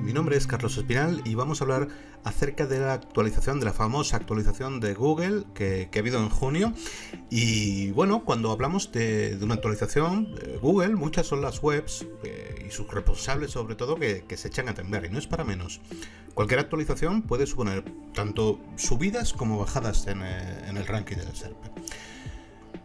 mi nombre es Carlos Espinal y vamos a hablar acerca de la actualización, de la famosa actualización de Google que ha habido en junio. Y bueno, cuando hablamos de una actualización de Google, muchas son las webs y sus responsables sobre todo que se echan a temblar, y no es para menos. Cualquier actualización puede suponer tanto subidas como bajadas en el ranking del SERP.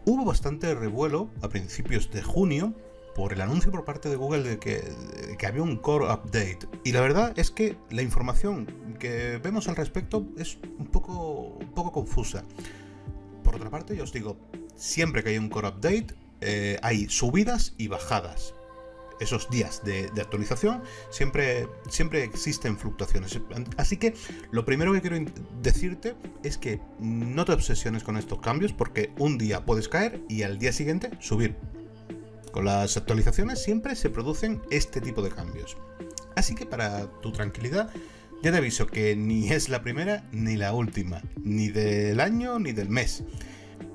Hubo bastante revuelo a principios de junio por el anuncio por parte de Google de que había un core update, y la verdad es que la información que vemos al respecto es un poco confusa. Por otra parte, yo os digo, siempre que hay un core update hay subidas y bajadas. Esos días de actualización siempre existen fluctuaciones, así que lo primero que quiero decirte es que no te obsesiones con estos cambios, porque un día puedes caer y al día siguiente subir. Con las actualizaciones siempre se producen este tipo de cambios. Así que para tu tranquilidad, ya te aviso que ni es la primera ni la última, ni del año ni del mes.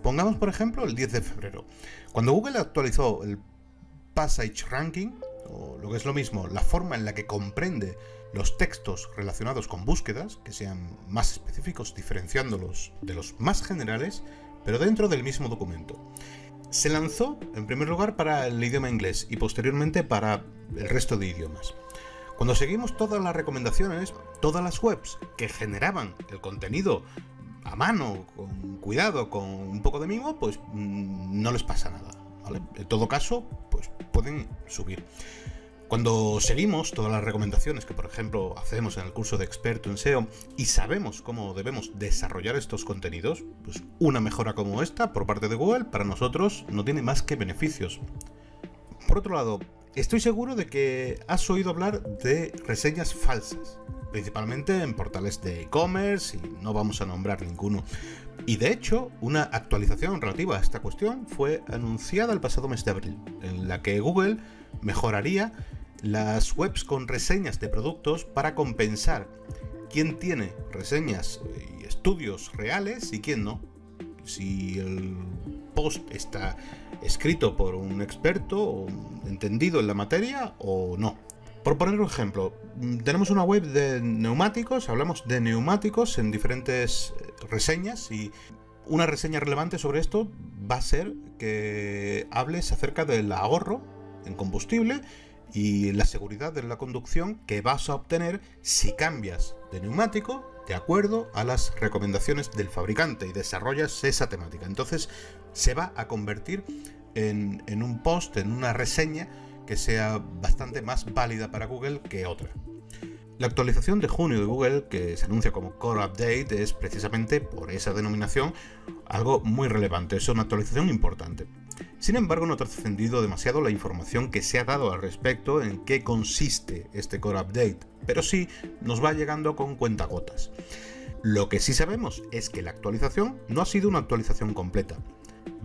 Pongamos por ejemplo el 10 de febrero. Cuando Google actualizó el Passage Ranking, o lo que es lo mismo, la forma en la que comprende los textos relacionados con búsquedas, que sean más específicos, diferenciándolos de los más generales, pero dentro del mismo documento. Se lanzó, en primer lugar, para el idioma inglés y posteriormente para el resto de idiomas. Cuando seguimos todas las recomendaciones, todas las webs que generaban el contenido a mano, con cuidado, con un poco de mimo, pues no les pasa nada, ¿vale? En todo caso, pues pueden subir. Cuando seguimos todas las recomendaciones que, por ejemplo, hacemos en el curso de experto en SEO y sabemos cómo debemos desarrollar estos contenidos, pues una mejora como esta por parte de Google para nosotros no tiene más que beneficios. Por otro lado, estoy seguro de que has oído hablar de reseñas falsas, principalmente en portales de e-commerce, y no vamos a nombrar ninguno. Y de hecho, una actualización relativa a esta cuestión fue anunciada el pasado mes de abril, en la que Google mejoraría las webs con reseñas de productos para compensar quién tiene reseñas y estudios reales y quién no. Si el post está escrito por un experto o entendido en la materia o no. Por poner un ejemplo, tenemos una web de neumáticos, hablamos de neumáticos en diferentes reseñas, y una reseña relevante sobre esto va a ser que hables acerca del ahorro en combustible y la seguridad de la conducción que vas a obtener si cambias de neumático de acuerdo a las recomendaciones del fabricante y desarrollas esa temática. Entonces se va a convertir en un post, en una reseña que sea bastante más válida para Google que otra. La actualización de junio de Google, que se anuncia como Core Update, es precisamente por esa denominación algo muy relevante, es una actualización importante. Sin embargo, no ha trascendido demasiado la información que se ha dado al respecto en qué consiste este Core Update, pero sí nos va llegando con cuentagotas. Lo que sí sabemos es que la actualización no ha sido una actualización completa.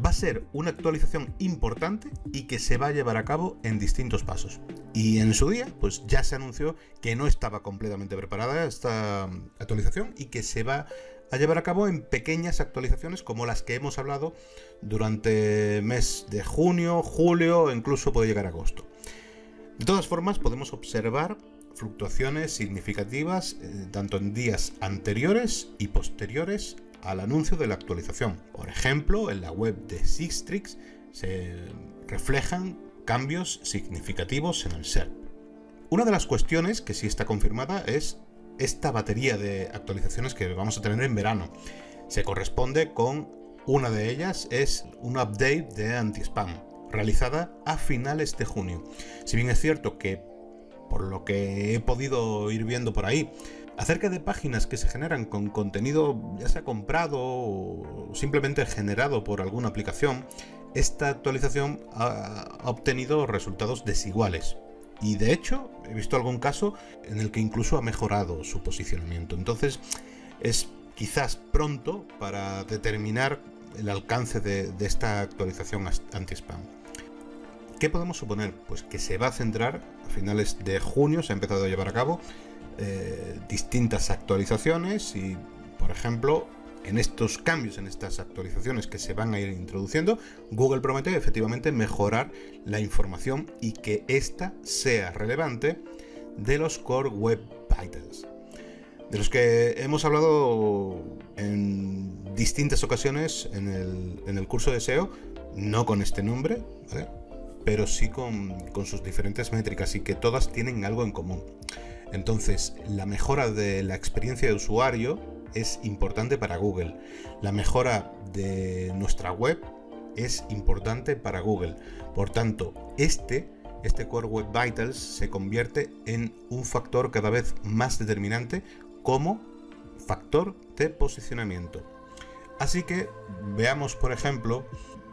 Va a ser una actualización importante y que se va a llevar a cabo en distintos pasos. Y en su día, pues ya se anunció que no estaba completamente preparada esta actualización y que se va a llevar a cabo en pequeñas actualizaciones como las que hemos hablado durante el mes de junio, julio e incluso puede llegar a agosto. De todas formas, podemos observar fluctuaciones significativas tanto en días anteriores y posteriores al anuncio de la actualización. Por ejemplo, en la web de Sistrix se reflejan cambios significativos en el SERP. Una de las cuestiones que sí está confirmada es esta batería de actualizaciones que vamos a tener en verano. Se corresponde con una de ellas, es un update de anti-spam, realizada a finales de junio. Si bien es cierto que, por lo que he podido ir viendo por ahí, acerca de páginas que se generan con contenido ya sea comprado o simplemente generado por alguna aplicación, esta actualización ha obtenido resultados desiguales. Y de hecho, he visto algún caso en el que incluso ha mejorado su posicionamiento. Entonces, es quizás pronto para determinar el alcance de esta actualización anti-spam. ¿Qué podemos suponer? Pues que se va a centrar a finales de junio, se ha empezado a llevar a cabo distintas actualizaciones y, por ejemplo, en estos cambios, en estas actualizaciones que se van a ir introduciendo, Google promete efectivamente mejorar la información y que ésta sea relevante de los Core Web Vitals, de los que hemos hablado en distintas ocasiones en el curso de SEO, no con este nombre, ¿vale? Pero sí con sus diferentes métricas, y que todas tienen algo en común. Entonces, la mejora de la experiencia de usuario es importante para Google. La mejora de nuestra web es importante para Google. Por tanto, este Core Web Vitals se convierte en un factor cada vez más determinante como factor de posicionamiento. Así que veamos, por ejemplo,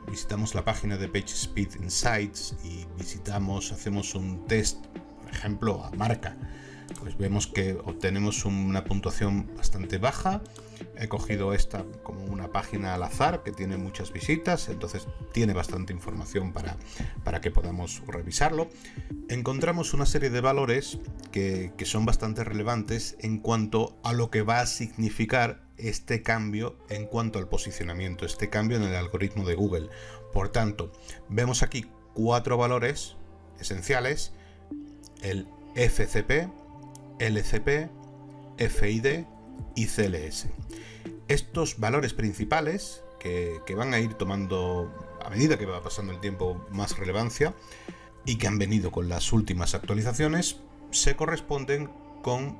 visitamos la página de PageSpeed Insights y hacemos un test, por ejemplo, a marca. Pues vemos que obtenemos una puntuación bastante baja. He cogido esta como una página al azar que tiene muchas visitas, entonces tiene bastante información para que podamos revisarlo. Encontramos una serie de valores que son bastante relevantes en cuanto a lo que va a significar este cambio en cuanto al posicionamiento, este cambio en el algoritmo de Google. Por tanto, vemos aquí 4 valores esenciales: el FCP, LCP, FID y CLS. Estos valores principales, que van a ir tomando, a medida que va pasando el tiempo, más relevancia, y que han venido con las últimas actualizaciones, se corresponden con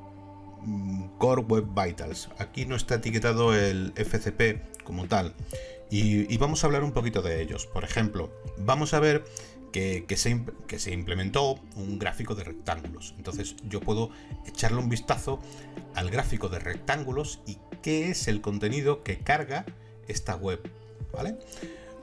Core Web Vitals. Aquí no está etiquetado el FCP como tal, y vamos a hablar un poquito de ellos. Por ejemplo, vamos a ver que se implementó un gráfico de rectángulos. Entonces yo puedo echarle un vistazo al gráfico de rectángulos y qué es el contenido que carga esta web, ¿vale?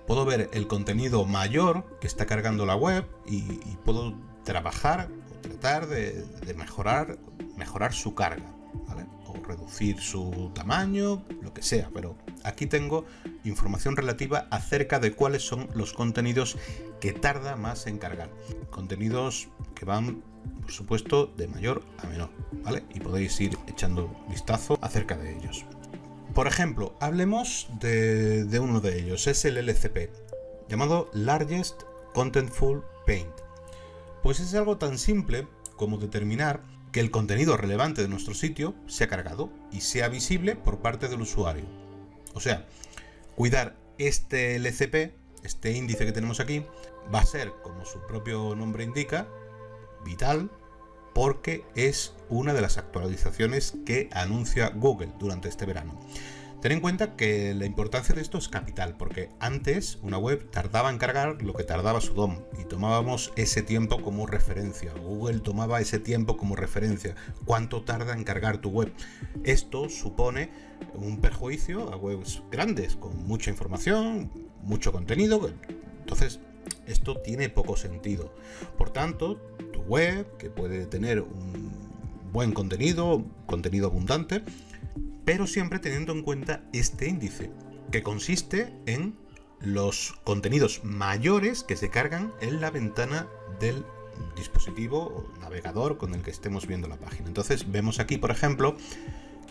Puedo ver el contenido mayor que está cargando la web y puedo trabajar o tratar de mejorar su carga, ¿vale? O reducir su tamaño, lo que sea, pero aquí tengo información relativa acerca de cuáles son los contenidos que tarda más en cargar. Contenidos que van, por supuesto, de mayor a menor, ¿vale? Y podéis ir echando vistazo acerca de ellos. Por ejemplo, hablemos de uno de ellos, es el LCP, llamado Largest Contentful Paint. Pues es algo tan simple como determinar que el contenido relevante de nuestro sitio se ha cargado y sea visible por parte del usuario. O sea, cuidar este LCP, este índice que tenemos aquí, va a ser, como su propio nombre indica, vital, porque es una de las actualizaciones que anuncia Google durante este verano. Ten en cuenta que la importancia de esto es capital, porque antes una web tardaba en cargar lo que tardaba su DOM y tomábamos ese tiempo como referencia. Google tomaba ese tiempo como referencia. ¿Cuánto tarda en cargar tu web? Esto supone un perjuicio a webs grandes con mucha información, mucho contenido. Entonces, esto tiene poco sentido. Por tanto, tu web, que puede tener un buen contenido abundante, pero siempre teniendo en cuenta este índice, que consiste en los contenidos mayores que se cargan en la ventana del dispositivo o navegador con el que estemos viendo la página. Entonces vemos aquí, por ejemplo,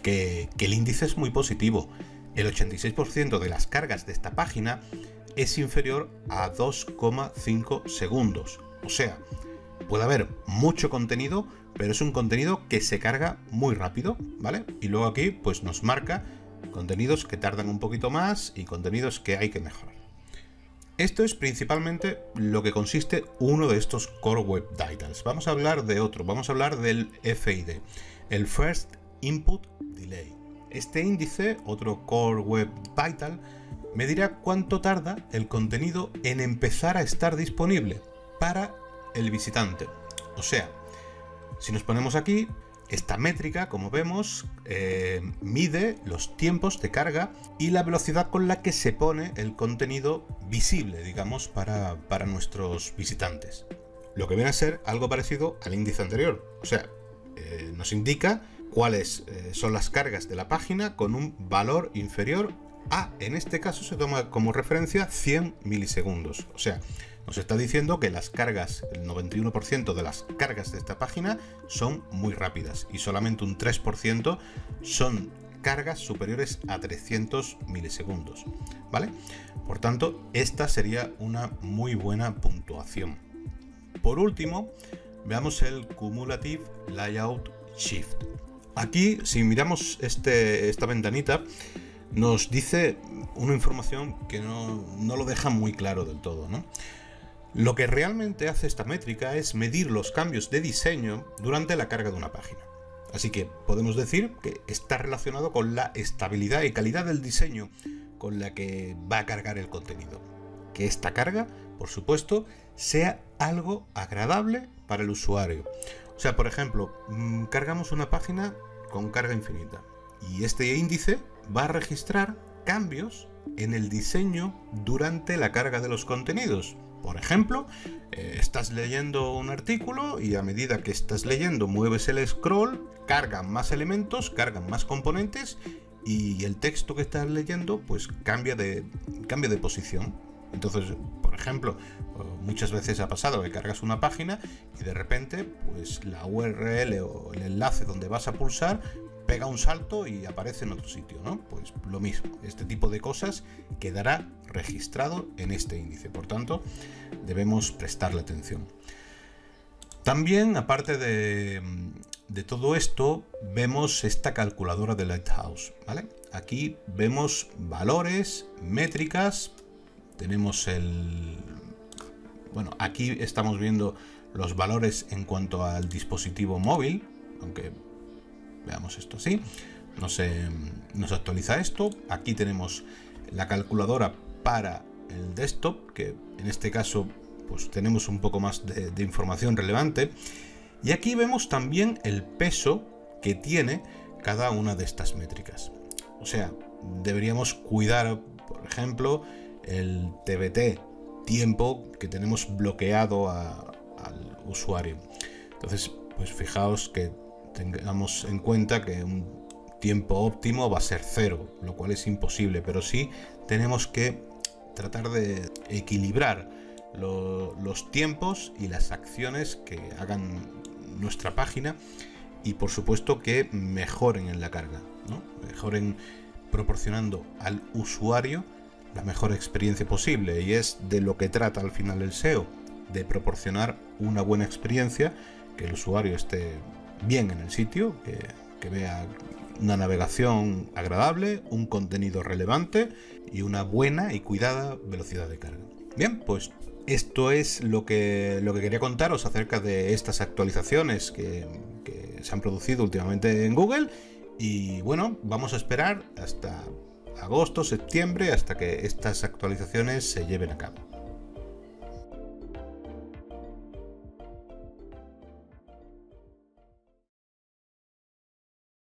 que el índice es muy positivo. El 86% de las cargas de esta página es inferior a 2,5 segundos. O sea, puede haber mucho contenido, pero es un contenido que se carga muy rápido, ¿vale? Y luego aquí pues nos marca contenidos que tardan un poquito más y contenidos que hay que mejorar. Esto es principalmente lo que consiste uno de estos Core Web Vitals. Vamos a hablar de otro, vamos a hablar del FID, el First Input Delay. Este índice, otro Core Web Vital, me dirá cuánto tarda el contenido en empezar a estar disponible para el visitante. O sea, si nos ponemos aquí, esta métrica, como vemos, mide los tiempos de carga y la velocidad con la que se pone el contenido visible, digamos, para nuestros visitantes. Lo que viene a ser algo parecido al índice anterior. O sea, nos indica cuáles son las cargas de la página con un valor inferior a, en este caso se toma como referencia 100 milisegundos. O sea, nos está diciendo que las cargas, el 91% de las cargas de esta página son muy rápidas y solamente un 3% son cargas superiores a 300 milisegundos, ¿vale? Por tanto, esta sería una muy buena puntuación. Por último, veamos el Cumulative Layout Shift. Aquí, si miramos esta ventanita, nos dice una información que no lo deja muy claro del todo, ¿no? Lo que realmente hace esta métrica es medir los cambios de diseño durante la carga de una página. Así que podemos decir que está relacionado con la estabilidad y calidad del diseño con la que va a cargar el contenido. Que esta carga, por supuesto, sea algo agradable para el usuario. O sea, por ejemplo, cargamos una página con carga infinita y este índice va a registrar cambios en el diseño durante la carga de los contenidos. Por ejemplo, estás leyendo un artículo y a medida que estás leyendo mueves el scroll, cargan más elementos, cargan más componentes y el texto que estás leyendo pues cambia de posición. Entonces, por ejemplo, muchas veces ha pasado que cargas una página y de repente pues la URL o el enlace donde vas a pulsar pega un salto y aparece en otro sitio, ¿no? Pues lo mismo, este tipo de cosas quedará registrado en este índice, por tanto debemos prestarle atención. También, aparte de todo esto, vemos esta calculadora de Lighthouse, ¿vale? Aquí vemos valores, métricas, tenemos bueno, aquí estamos viendo los valores en cuanto al dispositivo móvil, aunque veamos esto así, nos actualiza esto. Aquí tenemos la calculadora para el desktop, que en este caso pues tenemos un poco más de información relevante. Y aquí vemos también el peso que tiene cada una de estas métricas. O sea, deberíamos cuidar, por ejemplo, el TBT, tiempo que tenemos bloqueado al usuario. Entonces, pues fijaos que tengamos en cuenta que un tiempo óptimo va a ser 0, lo cual es imposible, pero sí tenemos que tratar de equilibrar los tiempos y las acciones que hagan nuestra página y por supuesto que mejoren en la carga, ¿no? Mejoren proporcionando al usuario la mejor experiencia posible, y es de lo que trata al final el SEO, de proporcionar una buena experiencia, que el usuario esté bien en el sitio, que vea una navegación agradable, un contenido relevante y una buena y cuidada velocidad de carga. Bien, pues esto es lo que quería contaros acerca de estas actualizaciones que se han producido últimamente en Google, y bueno, vamos a esperar hasta agosto, septiembre, hasta que estas actualizaciones se lleven a cabo.